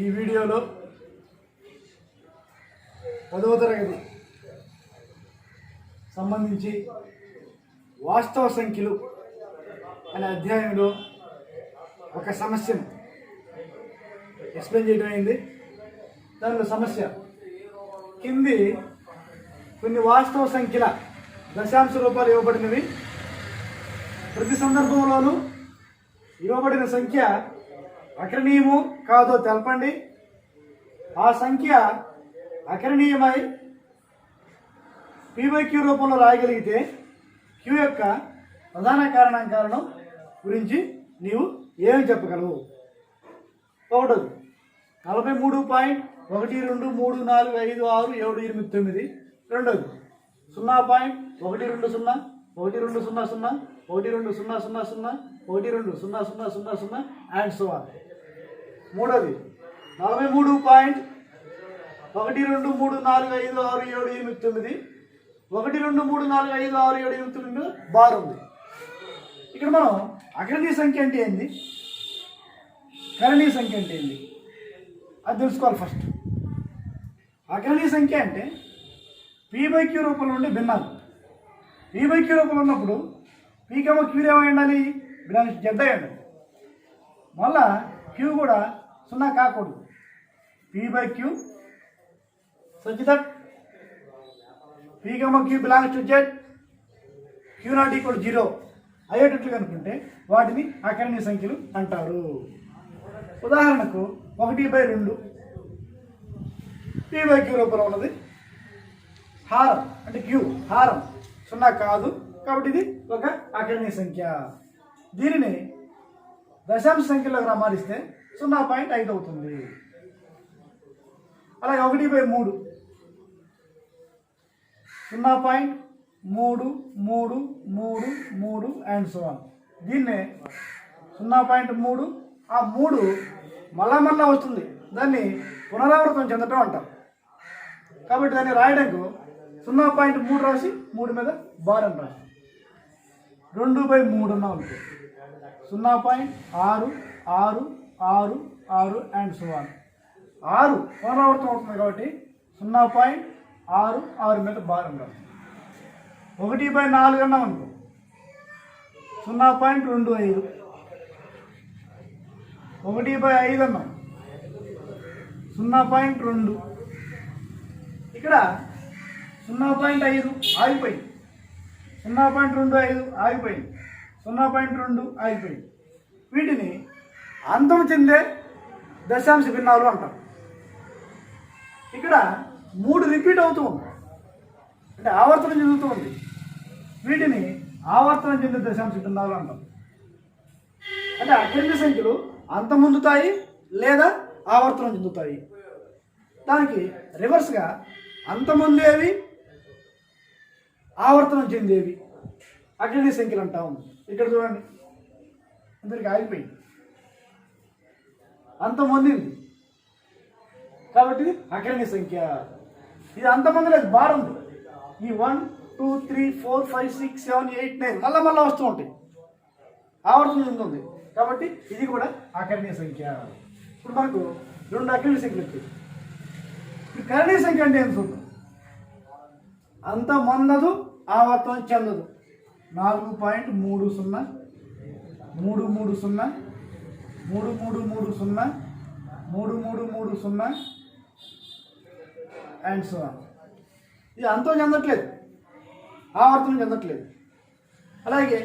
ఈ వీడియోలో 10వ తరగతి సంబంధించి వాస్తవ సంఖ్యలు అనే అధ్యాయంలో ఒక సమస్యను ఎక్స్ప్లెయిన్ చేయడం అయింది. దానిలో సమస్య కింది కొన్ని వాస్తవ సంఖ్యల దశాంశ రూపాలు ఇవ్వబడినవి. ప్రతి సందర్భంలోనూ ఇవ్వబడిన సంఖ్య అకరణీయము కాదో తెలపండి. ఆ సంఖ్య అకరణీయమై P/Q రూపంలో రాయగలిగితే Q యొక్క ప్రధాన కారణాంకాలను గురించి నీవు ఏమి చెప్పగలవు? ఒకటోది 43.12345678. రెండోది 0.120 1200 12000 12000 అండ్ సో ఆన్. మూడోది 43.12345678 123456789 బార్ ఉంది. ఇక్కడ మనం అకరణీయ సంఖ్య అంటే ఏంది, కరణీయ సంఖ్య అంటే ఏంది అది తెలుసుకోవాలి. ఫస్ట్ అకరణీయ సంఖ్య అంటే P/Q రూపంలో ఉండే భిన్నాలు. P/Q రూపంలో ఉన్నప్పుడు P, Q ఏమై ఉండాలి? దానికి జెడ్ అయి ఉండాలి. మళ్ళా Q కూడా 0 కాకూడదు. P/Q such that P, Q belongs to Z, Q not equal to 0 అయ్యేటట్లు కనుకుంటే వాటిని అకరణీయ సంఖ్యలు అంటారు. ఉదాహరణకు 1/2 P/Q రూపంలో ఉన్నది. హారం అంటే Q హారం 0 కాదు కాబట్టి ఇది ఒక అకరణీయ సంఖ్య. దీనిని దశాంశ సంఖ్యలోకి మారిస్తే 0.5 అవుతుంది. అలాగే 1/3 0.333 అండ్ సో ఆన్. దీన్నే 0.3 ఆ 3 మళ్ళా వస్తుంది. దాన్ని పునరావృతం చెందటం అంటాం. కాబట్టి దాన్ని రాయడానికి 0.3 రాసి 3 మీద బార్ అని రాసి 2/3 అన్నా ఉంటుంది. 0.666 అండ్ సో ఆన్. 6 పునరావృతం అవుతుంది కాబట్టి 0.66 మీద బార్ అని రాసి 1/4 అన్నా అనుకో 0.25 1/5 అన్నాం 0.2 ఇక్కడ 0.5 ఆగిపోయింది, 0.25 ఆగిపోయింది, 0.2 ఆగిపోయింది. వీటిని అంతం చెందే దశాంశ భిన్నాలు అంటారు. ఇక్కడ 3 రిపీట్ అవుతూ ఉంది అంటే ఆవర్తనం చెందుతూ ఉంది. వీటిని ఆవర్తనం చెందే దశాంశ భిన్నాలు అంటాం. అంటే అకరణీయ సంఖ్యలు అంతం పొందుతాయి లేదా ఆవర్తనం చెందుతాయి. దానికి రివర్స్గా అంతమొందేవి ఆవర్తనం చెందేవి అకరణీయ సంఖ్యలు అంటాం. ఇక్కడ చూడండి, అందరికి ఆగిపోయింది, అంతమొందింది కాబట్టి అకరణీయ సంఖ్య. ఇది అంతమందిలేదు, బార్ ఉంది. ఈ 1 2 3 4 5 6 7 8 9 మళ్ళా వస్తూ ఉంటాయి, ఆవర్తనం చెందుతుంది కాబట్టి ఇది కూడా అకరణీయ సంఖ్య. ఇప్పుడు మనకు 2 అకరణీయ సంఖ్యలు వచ్చాయి. ఇప్పుడు కరణీయ సంఖ్య అంటే ఏం చూద్దాం. అంత మందదు, ఆవర్తనం చెందదు. 4.30 330 3330 3330 అండ్ సో ఆన్. ఇది అంతం చెందట్లేదు, ఆవర్తనం చెందట్లేదు. అలాగే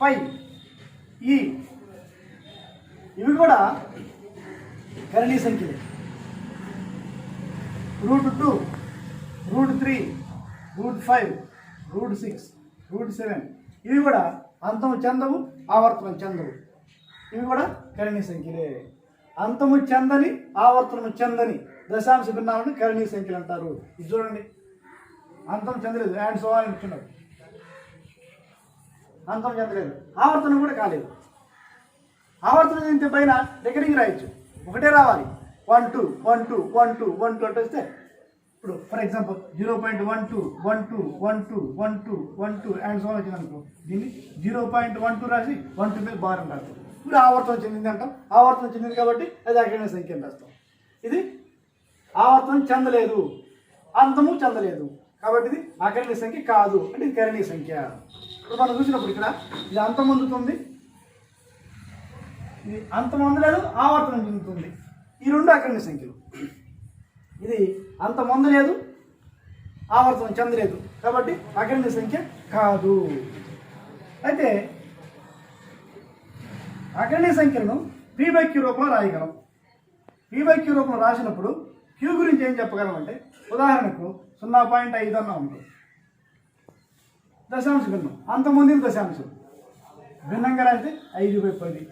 పై ఇవి కూడా కరణీయ సంఖ్యలే. √2 √3 √5 √6 √7 ఇవి కూడా అంతము చెందవు, ఆవర్తనం చెందవు. ఇవి కూడా కరణీయ సంఖ్యలే. అంతము చెందని ఆవర్తనము చెందని దశాంశ భిన్నాలను కరణీయ సంఖ్యలు అంటారు. ఇది చూడండి, అంతం చెందలేదు అండ్ సో ఆన్ ఇచ్చున్నారు. అంతం చెందలేదు, ఆవర్తనం కూడా కాలేదు. ఆవర్తనం చెందితే పైన రికరింగ్ రాయొచ్చు, ఒకటే రావాలి. 1 2 1 2 1 2 1 2 అంటే వస్తే ఇప్పుడు ఫర్ ఎగ్జాంపుల్ 0.12 12 12 12 12 అండ్ సో వచ్చింది అనుకో, దీన్ని 0.12 రాసి 12 మీద బార్ అని రాస్తాం. ఇప్పుడు ఆవర్తనం చెందింది అంటాం. ఆవర్తనం చెందింది కాబట్టి అది అకరణీయ సంఖ్య అని రాస్తాం. ఇది ఆవర్తనం చెందలేదు, అంతము చెందలేదు, కాబట్టి ఇది అకరణీయ సంఖ్య కాదు, అంటే ఇది కరణీయ సంఖ్య. ఇప్పుడు మనం చూసినప్పుడు ఇక్కడ ఇది అంతం పొందుతుంది, ఇది అంతం పొందలేదు, ఆవర్తనం చెందుతుంది. ఈ రెండు అకరణీయ సంఖ్యలు. ఇది అంతం పొందలేదు, ఆవర్తనం చెందలేదు, కాబట్టి అకరణీయ సంఖ్య కాదు. అయితే అకరణీయ సంఖ్యలను P/Q రూపంలో రాయగలం. P/Q రూపంలో రాసినప్పుడు Q గురించి ఏం చెప్పగలం అంటే, ఉదాహరణకు 0.5 అన్నా ఉంటుంది, దశాంశ భిన్నం, అంతమంది దశాంశం భిన్నంగా రాస్తే 5/10.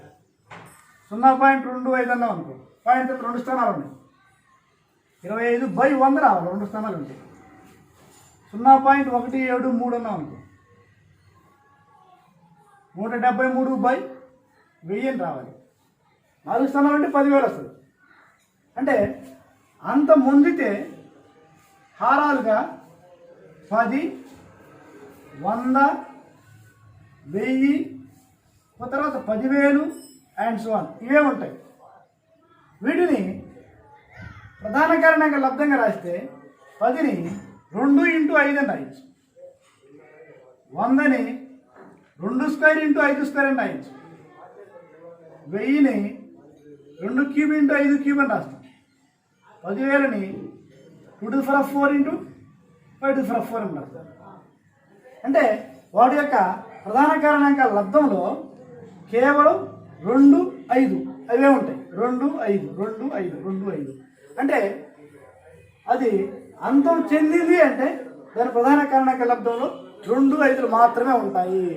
0.25 అన్నా అనుకో, పాయింట్ 2 స్థానాలు ఉన్నాయి, 25/100 రావాలి, 2 స్థానాలు ఉంటాయి. 0.173 అన్నా అనుకో, 173/1000 రావాలి, 4 స్థానాలు అంటే 10,000 వస్తుంది. అంటే అంత ముందితే హారాలుగా 10, 100, 1000, తర్వాత 10,000 అండ్ సో ఆన్ ఇవే ఉంటాయి. వీటిని ప్రధాన కారణంగా లబ్ధంగా రాస్తే 10ని 2 × 5 అని రాయచ్చు, 100ని 2² × 5² అని రాయచ్చు, 1000ని 2³ × 5³ అని రాస్తాం, 10,000ని 2⁴ × 5⁴ అని రాస్తాం. అంటే వాటి యొక్క ప్రధాన కారణాంకాల లబ్ధంలో కేవలం 2, 5 అవే ఉంటాయి. 2, 5, 2, 5, 2, 5. అంటే అది అంతం చెందింది అంటే దాని ప్రధాన కారణాంకాల లబ్ధంలో 2, 5 మాత్రమే ఉంటాయి.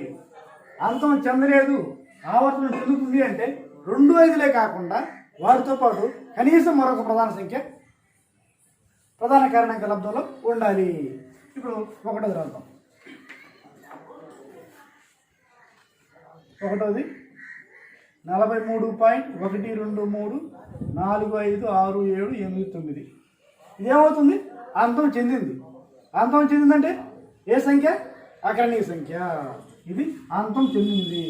అంతం చెందలేదు, ఆవర్తనం చెందుతుంది అంటే 2, 5 కాకుండా వాటితో పాటు కనీసం మరొక ప్రధాన సంఖ్య ప్రధాన కారణాంకాల లబ్ధంలో ఉండాలి. ఇప్పుడు ఒకటోది రాద్దాం. ఒకటోది 43.123456789. ఇదేమవుతుంది? అంతం చెందింది. అంతం చెందిందంటే ఏ సంఖ్య? అకరణీయ సంఖ్య. ఇది అంతం చెందింది.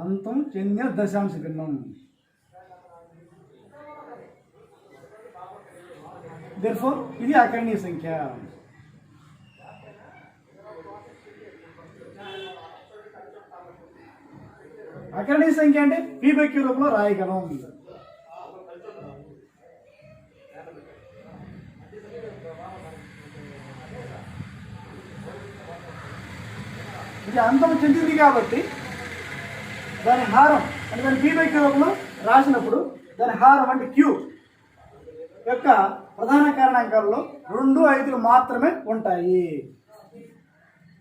అంతం చెందిన దశాంశ భిన్నం. దేర్ఫోర్ ఇది అకరణీయ సంఖ్య. అకరణీయ సంఖ్య అంటే P/Q రూపంలో రాయగలం. ఇది అంతం చెందింది కాబట్టి దాని హారం అంటే దాని P/Q రూపంలో రాసినప్పుడు దాని హారం అంటే Q యొక్క ప్రధాన కారణాంకాలలో 2, 5 మాత్రమే ఉంటాయి.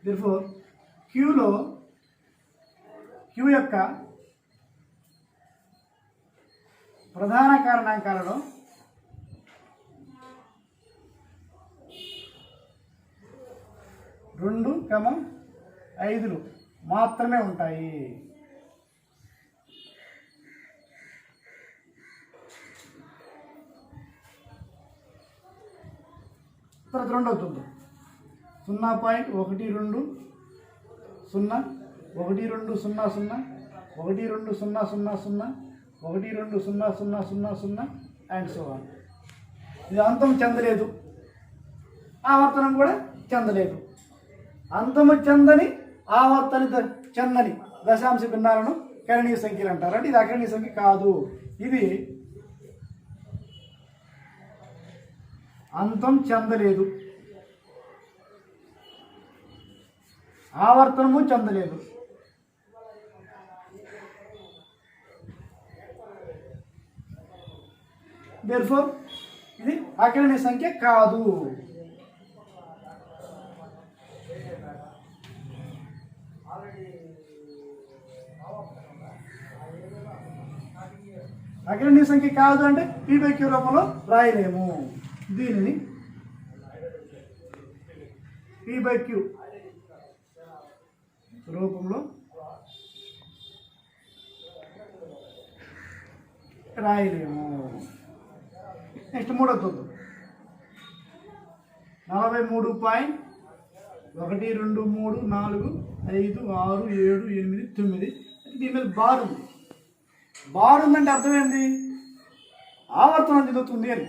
దేర్ఫోర్ Q యొక్క ప్రధాన కారణాంకాలలో 2, 5 మాత్రమే ఉంటాయి. తర్వాత రెండవ చూద్దాం. 0.12 0 1200 12000 1200000 అండ్ సో ఆన్. ఇది అంతం చెందలేదు, ఆవర్తనం కూడా చెందలేదు. అంతము చెందని ఆవర్తన చెందని దశాంశ భిన్నాలను కరణీయ సంఖ్యలు అంటారు. అంటే ఇది అకరణీయ సంఖ్య కాదు. ఇది అంతం చెందలేదు, ఆవర్తనము చెందలేదు. దేర్ఫోర్ ఇది అకరణీయ సంఖ్య కాదు. అకరణీయ సంఖ్య కాదు అంటే P/Q రూపంలో రాయలేము. దీనిని P/Q రూపంలో రాయలేము. నెక్స్ట్ మూడో చూద్దాం. 43.123456789. దీని మీద బార్ ఉంది. బార్ ఉందంటే అర్థం ఏంటి? ఆవర్తనం చెందుతుంది అని.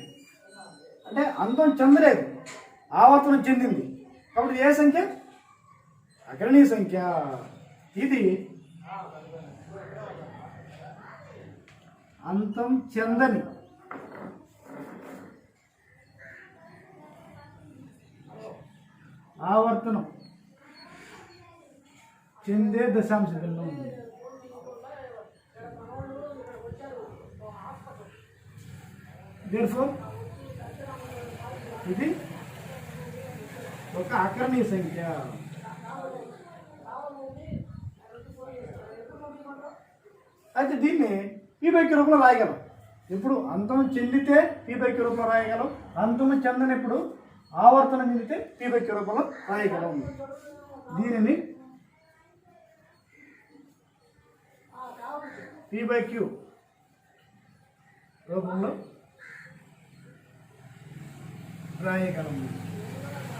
అంటే అంతం చెందలేదు, ఆవర్తనం చెందింది. కాబట్టి ఏ సంఖ్య? అగ్రణీయ సంఖ్య. ఇది అంతం చెందని ఆవర్తనం చెందే దశాంశ భిన్నం ఉంది. Therefore, ఇది ఒక అకరణీయ సంఖ్య. అయితే దీన్ని పీ/క్యూ రూపంలో రాయగలం. ఇప్పుడు అంతం చెందితే పీ/క్యూ రూపంలో రాయగలం, అంతం చెందనప్పుడు ఆవర్తనం చెందితే పీ/క్యూ రూపంలో రాయగలం. దీనిని పీ/క్యూ రూపంలో రాయగలము.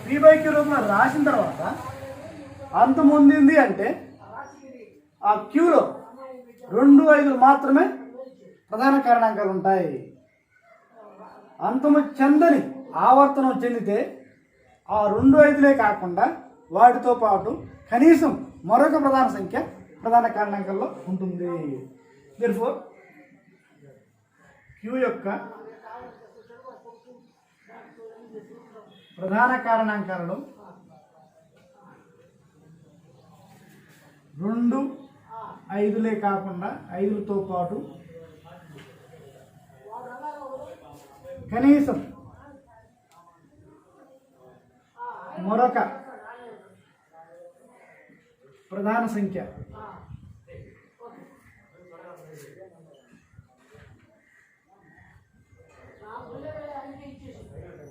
పీ/క్యూ రూపంలో రాసిన తర్వాత అంతం పొందింది అంటే ఆ క్యూలో 2 5 మాత్రమే ప్రధాన కారణాంకాలు ఉంటాయి. అంతము చెందని ఆవర్తనం చెందితే ఆ 2 5లే కాకుండా వాటితో పాటు కనీసం మరొక ప్రధాన సంఖ్య ప్రధాన కారణాంకాల్లో ఉంటుంది. therefore క్యూ యొక్క ప్రధాన కారణాంకాలలో 2 5లే కాకుండా 5లతో పాటు కనీసం మరొక ప్రధాన సంఖ్య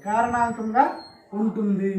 కారణాంకంగా ఉంటుంది.